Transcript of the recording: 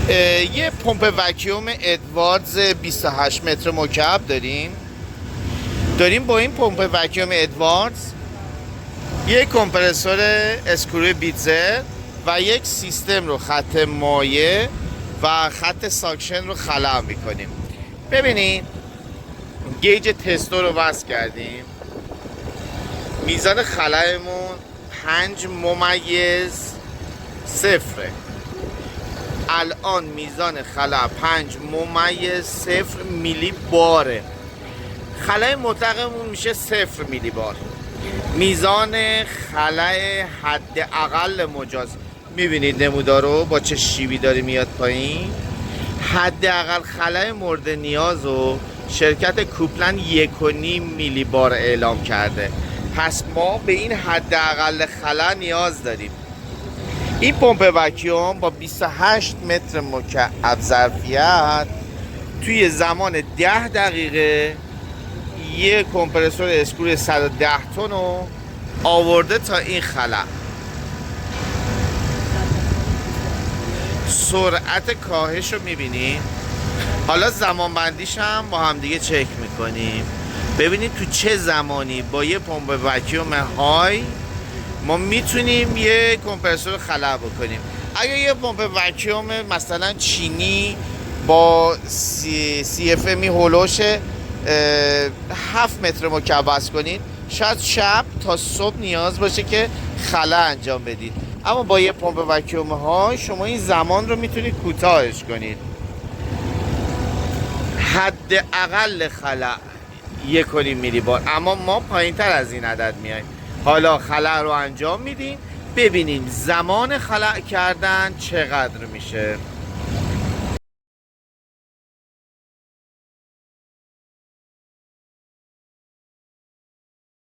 یه پمپ وکیوم ادواردز 28 متر مکعب داریم با این پمپ وکیوم ادواردز یک کمپرسور اسکروی بیتزر و یک سیستم رو خط مایع و خط ساکشن رو خلع میکنیم. ببینید گیج تستو رو وصل کردیم. میزان خلأمون 5.0. الان میزان خلأ 5.0 میلی باره. خلأ مطلقمون میشه 0 میلی بار. میزان خلأ حداقل مجاز، میبینید نمودار رو با چه شیبی داره میاد پایین. حداقل خلأ مورد نیاز رو شرکت کوپلن 1.5 میلی بار اعلام کرده. پس ما به این حداقل خلأ نیاز داریم. این پمپ وکیوم با 28 متر مکعب ظرفیت توی زمان 10 دقیقه یه کمپرسور اسکرو 110 تن رو آورده تا این خلأ. سرعت کاهش رو میبینید. حالا زمان بندیش هم با هم دیگه چک میکنیم. ببینید تو چه زمانی با یه پمپ وکیوم های ما میتونیم یه کمپرسور خلع بکنیم. اگه یه پمپ وکیوم مثلا چینی با سی اف امی هولوش 7 متر مکعب وصل کنید، شاید شب تا صبح نیاز باشه که خلع انجام بدید. اما با یه پمپ وکیوم ها شما این زمان رو میتونید کوتاهش کنید. حداقل خلأ 1.5 میلی بار، اما ما پایین تر از این عدد میایم. حالا خلأ رو انجام میدیم، ببینیم زمان خلأ کردن چقدر میشه.